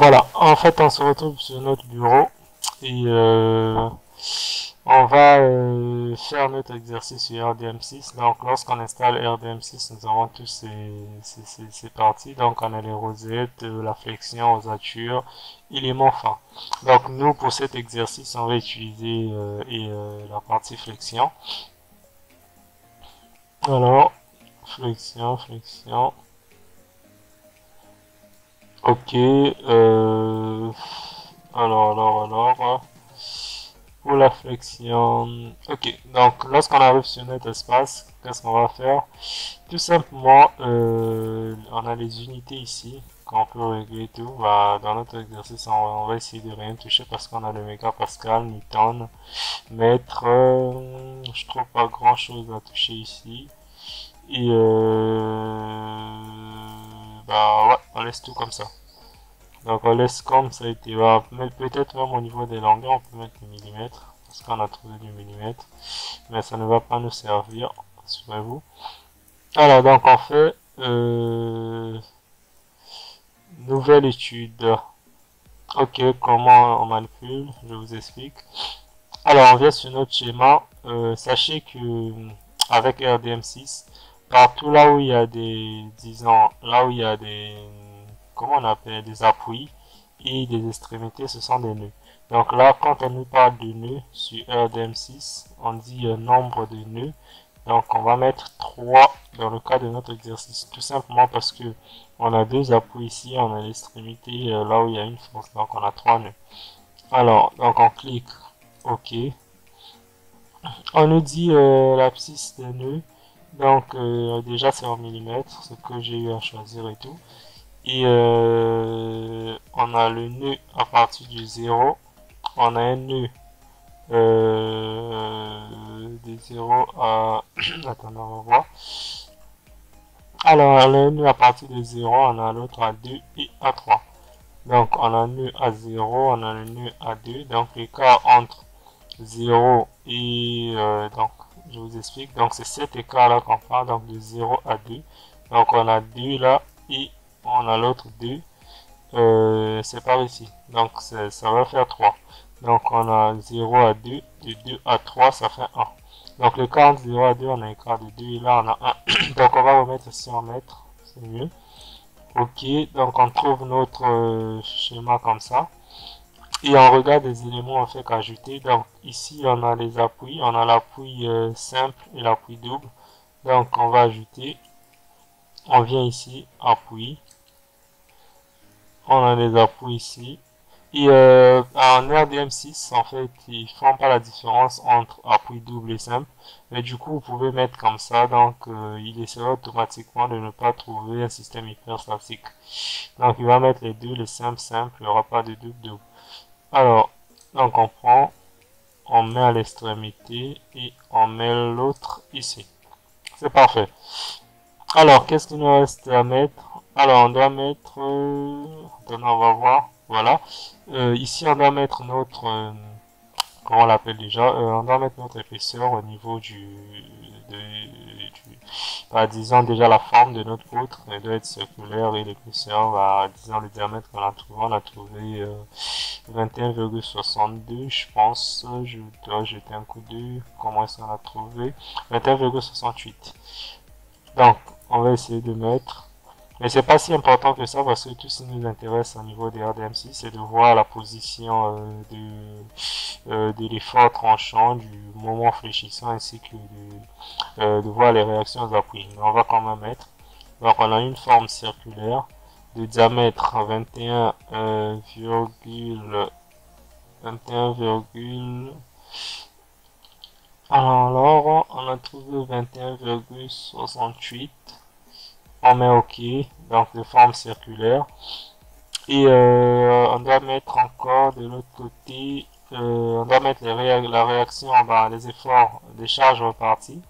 Voilà, en fait, on se retrouve sur notre bureau et on va faire notre exercice sur RDM6. Donc, lorsqu'on installe RDM6, nous avons tous ces parties. Donc, on a les rosettes, la flexion, ossature et les fins. Donc, nous, pour cet exercice, on va utiliser la partie flexion. Alors, flexion. Ok. Alors. Pour la flexion. Ok, donc lorsqu'on arrive sur notre espace, qu'est-ce qu'on va faire? Tout simplement, on a les unités ici, qu'on peut régler tout. Bah, dans notre exercice, on va essayer de rien toucher parce qu'on a le mégapascal, Newton, mètre. Je trouve pas grand-chose à toucher ici. Et bah ouais, on laisse tout comme ça. Donc on laisse comme ça a été. Mais peut-être même au niveau des longueurs, on peut mettre des millimètres. Parce qu'on a trouvé du millimètre. Mais ça ne va pas nous servir. Souvenez-vous. Alors donc on fait nouvelle étude. Ok, comment on manipule, je vous explique. Alors on vient sur notre schéma. Sachez que avec RDM6, partout là où il y a des, disons, là où il y a des, comment on appelle, des appuis et des extrémités, ce sont des nœuds. Donc là, quand on nous parle de nœuds sur RDM6, on dit nombre de nœuds. Donc on va mettre 3 dans le cas de notre exercice, tout simplement parce que on a deux appuis ici, on a l'extrémité là où il y a une force, donc on a 3 nœuds. Alors, donc on clique OK. On nous dit l'abscisse des nœuds. Donc déjà c'est en millimètres, ce que j'ai eu à choisir et tout. Et on a le nœud à partir du 0. On a un nœud de 0 à... Attendez, on va voir. Alors, on a un nœud à partir de 0, on a l'autre à 2 et à 3. Donc, on a un nœud à 0, on a le nœud à 2. Donc, l'écart entre 0 et... donc, je vous explique. Donc, c'est cet écart-là qu'on parle, donc de 0 à 2. Donc, on a 2 là et on a l'autre 2. C'est par ici. Donc, ça va faire 3. Donc, on a 0 à 2. De 2 à 3, ça fait 1. Donc, le cas entre 0 à 2, on a un écart de 2. Et là, on a 1. Donc, on va remettre ici en mètres. C'est mieux. Ok. Donc, on trouve notre schéma comme ça. Et on regarde les éléments en fait qu'ajouter. Donc, ici, on a les appuis. On a l'appui simple et l'appui double. Donc, on va ajouter. On vient ici, appui. On a les appuis ici. Et en RDM6, en fait, ils font pas la différence entre appui double et simple. Mais du coup, vous pouvez mettre comme ça. Donc, il essaiera automatiquement de ne pas trouver un système hyperstatique. Donc, il va mettre les deux, les simples, simples. Il n'y aura pas de double, double. Alors, donc on prend, on met à l'extrémité et on met l'autre ici. C'est parfait. Alors, qu'est-ce qu'il nous reste à mettre? Alors, on doit mettre... attendez, on va voir. Voilà. Ici, on doit mettre notre... comment on l'appelle déjà? On doit mettre notre épaisseur au niveau disons déjà la forme de notre poutre. Elle doit être circulaire et l'épaisseur, disons le diamètre qu'on a trouvé. On a trouvé 21,62, je pense. Je dois jeter un coup d'œil. Comment est-ce qu'on a trouvé? 21,68. Donc, on va essayer de mettre. Mais c'est pas si important que ça parce que tout ce qui nous intéresse au niveau des RDM6, c'est de voir la position de l'effort tranchant, du moment fléchissant ainsi que de voir les réactions aux appuis. Mais on va quand même mettre. Donc, on a une forme circulaire de diamètre 21, alors, on a trouvé 21,68. On met OK, donc de forme circulaire. Et on doit mettre encore de l'autre côté, on doit mettre la réaction, les efforts des charges reparties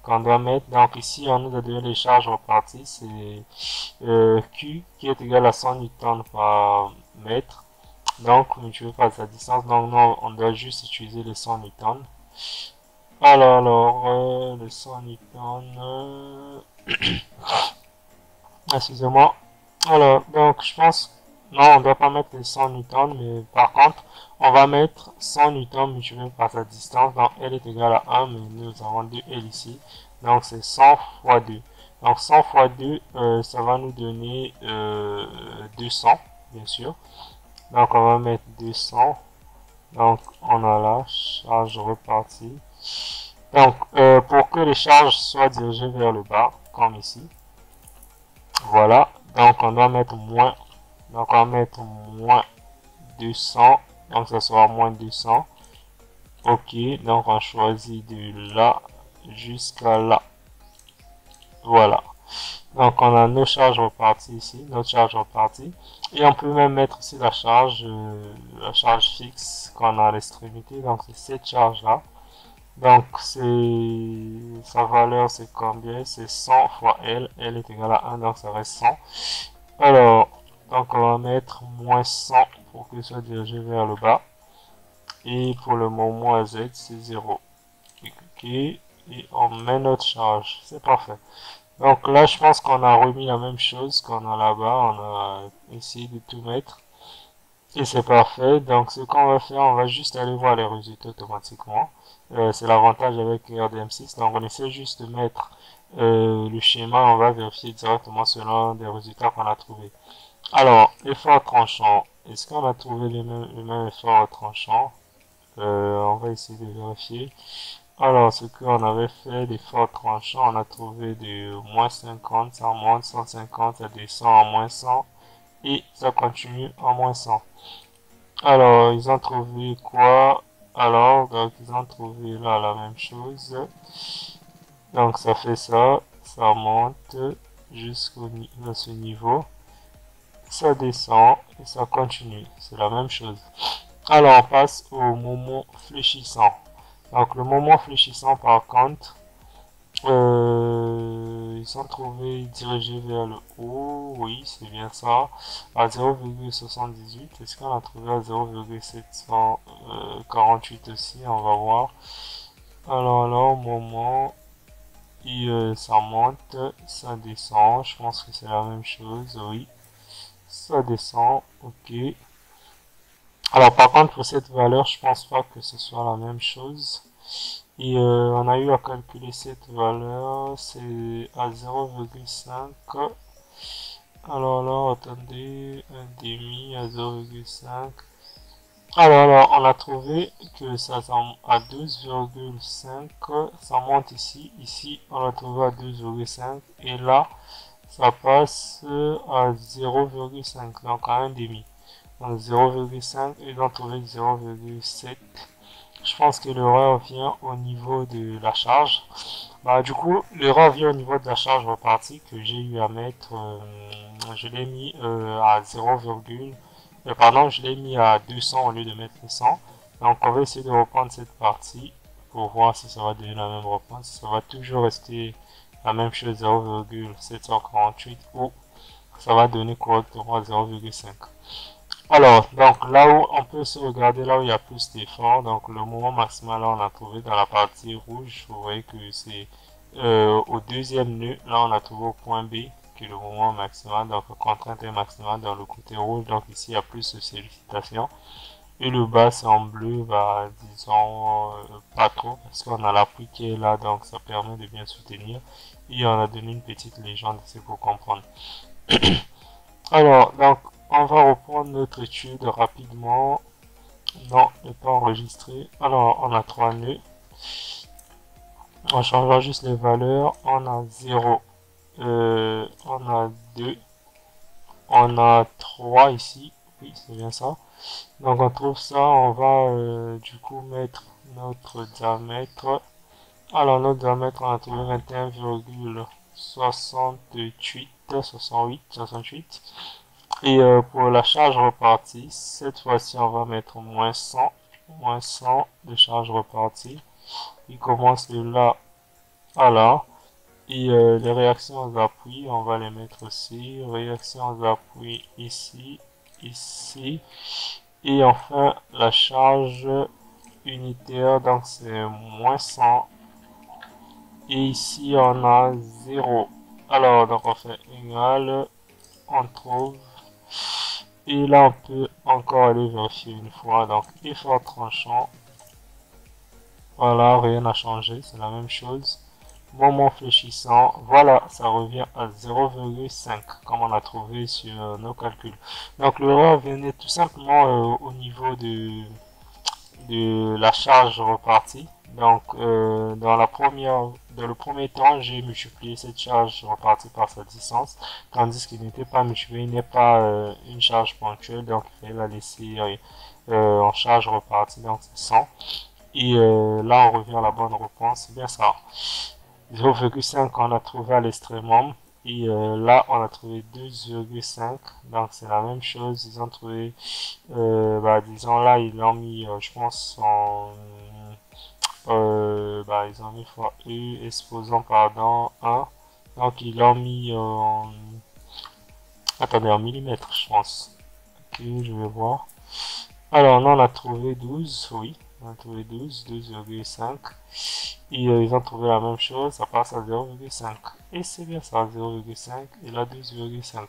qu'on doit mettre. Donc ici, on nous a donné les charges reparties, c'est Q qui est égal à 100 newtons par mètre. Donc, je veux pas sa distance, donc non, on doit juste utiliser les 100 newtons. Alors, le 100 newtons, excusez-moi. Alors, donc, je pense Non, on ne doit pas mettre les 100 newtons, mais par contre, on va mettre 100 newtons multiplié par sa distance. Donc, L est égal à 1, mais nous avons 2 L ici. Donc, c'est 100 fois 2. Donc, 100 fois 2, ça va nous donner 200, bien sûr. Donc, on va mettre 200. Donc, on a la charge repartie. Donc, pour que les charges soient dirigées vers le bas, comme ici, voilà. Donc, on doit mettre moins. Donc, on va mettre moins 200. Donc, ça sera moins 200. Ok. Donc, on choisit de là jusqu'à là. Voilà. Donc, on a nos charges reparties ici, notre charge repartie. Et on peut même mettre ici la charge fixe qu'on a à l'extrémité. Donc, c'est cette charge-là. Donc, sa valeur, c'est combien? C'est 100 fois L. L est égal à 1, donc ça reste 100. Alors, donc on va mettre moins 100 pour que ça soit dirigé vers le bas. Et pour le moment Z, c'est 0. Ok, et on met notre charge. C'est parfait. Donc là, je pense qu'on a remis la même chose qu'on a là-bas. On a essayé de tout mettre. Et c'est parfait. Donc ce qu'on va faire, on va juste aller voir les résultats automatiquement. C'est l'avantage avec RDM6. Donc on essaie juste de mettre le schéma. On va vérifier directement selon les résultats qu'on a trouvés. Alors, effort tranchant. Est-ce qu'on a trouvé le même effort tranchant? On va essayer de vérifier. Alors, ce qu'on avait fait, l'effort tranchant, on a trouvé de moins 50, ça monte, 150, ça descend en moins 100 et ça continue en moins 100. Alors, ils ont trouvé quoi? Alors, donc, ils ont trouvé là la même chose. Donc, ça fait ça, ça monte jusqu'à ce niveau. Ça descend et ça continue. C'est la même chose. Alors, on passe au moment fléchissant. Donc, le moment fléchissant, par contre, ils sont trouvés dirigés vers le haut. Oui, c'est bien ça. À 0,78. Est-ce qu'on a trouvé à 0,748 aussi? On va voir. Alors, moment. Et ça monte, ça descend. Je pense que c'est la même chose. Oui. Ça descend. Ok. Alors par contre pour cette valeur, je pense pas que ce soit la même chose. Et on a eu à calculer cette valeur, c'est à 0,5. Alors là, attendez, un demi à 0,5. Alors, on a trouvé que ça à 12,5, ça monte ici. Ici, on a trouvé à 12,5 et là, ça passe à 0,5, donc à un demi. Donc 0,5 et donc trouver 0,7. Je pense que l'erreur vient au niveau de la charge. Bah, du coup, l'erreur vient au niveau de la charge repartie que j'ai eu à mettre. Je l'ai mis à 0, pardon, je l'ai mis à 200 au lieu de mettre 100. Donc, on va essayer de reprendre cette partie pour voir si ça va donner la même réponse. Ça va toujours rester la même chose, 0,748 ou ça va donner correctement 0,5. Alors, donc là où on peut se regarder, là où il y a plus d'efforts, donc le moment maximal, là on a trouvé dans la partie rouge, vous voyez que c'est au deuxième nœud, là on a trouvé au point B, qui est le moment maximal, donc contrainte maximale dans le côté rouge, donc ici il y a plus de sollicitations. Et le bas c'est en bleu, bah disons pas trop, parce qu'on a l'appui qui est là, donc ça permet de bien soutenir. Et on a donné une petite légende ici pour comprendre. Alors, donc, on va reprendre notre étude rapidement. Non, n'est pas enregistré. Alors, on a 3 nœuds. On changera juste les valeurs. On a 0, on a 2, on a 3 ici. Oui, c'est bien ça. Donc, on trouve ça. On va du coup mettre notre diamètre. Alors, notre diamètre, on a trouvé 21,68, 68. Et pour la charge repartie, cette fois-ci, on va mettre moins 100 de charge repartie. Il commence de là à là. Et les réactions d'appui, on va les mettre aussi. Réactions d'appui ici, ici. Et enfin, la charge unitaire, donc c'est moins 100. Et ici, on a 0. Alors, donc on fait égal, on trouve Et là, on peut encore aller vérifier une fois. Donc, effort tranchant. Voilà, rien n'a changé, c'est la même chose. Moment fléchissant, voilà, ça revient à 0,5 comme on a trouvé sur nos calculs. Donc l'erreur venait tout simplement au niveau de la charge repartie. Donc dans le premier temps, j'ai multiplié cette charge repartie par sa distance, tandis qu'il n'était pas multiplié, il n'est pas une charge ponctuelle, donc il fallait la laisser en charge repartie, donc c'est 100. Et là, on revient à la bonne réponse, c'est bien ça. 0,5 on a trouvé à l'extrémum. Et là, on a trouvé 12,5. Donc, c'est la même chose. Ils ont trouvé, disons là, ils l'ont mis, je pense, ils ont mis fois U, exposant, pardon, 1. Donc, ils l'ont mis attendez, en millimètres, je pense. Ok, je vais voir. Alors, là, on a trouvé 12, oui. On a trouvé 12,5. Et ils ont trouvé la même chose, ça passe à 0,5. Et c'est bien ça, 0,5 et là 12,5.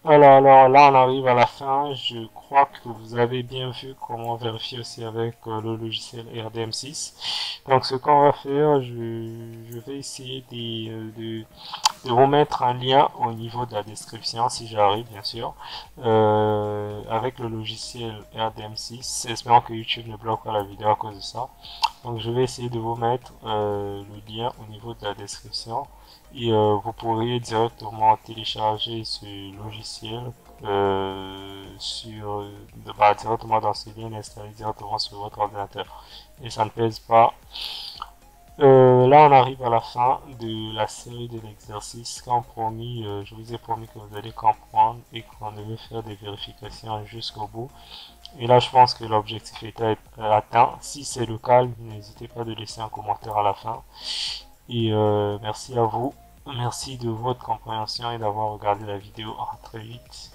Alors là, on arrive à la fin. Je crois que vous avez bien vu comment vérifier aussi avec le logiciel RDM6. Donc, ce qu'on va faire, je vais essayer de vous mettre un lien au niveau de la description, si j'arrive, bien sûr, avec le logiciel RDM6. Espérons que YouTube ne bloque pas la vidéo à cause de ça. Donc, je vais essayer de vous mettre le lien au niveau de la description et vous pourriez directement télécharger ce logiciel directement dans ce lien, l'installer directement sur votre ordinateur et ça ne pèse pas. Là on arrive à la fin de la série de l'exercice. Comme promis, je vous ai promis que vous allez comprendre et qu'on devait faire des vérifications jusqu'au bout. Et là je pense que l'objectif est atteint. Si c'est le cas, n'hésitez pas de laisser un commentaire à la fin. Et merci à vous. Merci de votre compréhension et d'avoir regardé la vidéo. À très vite.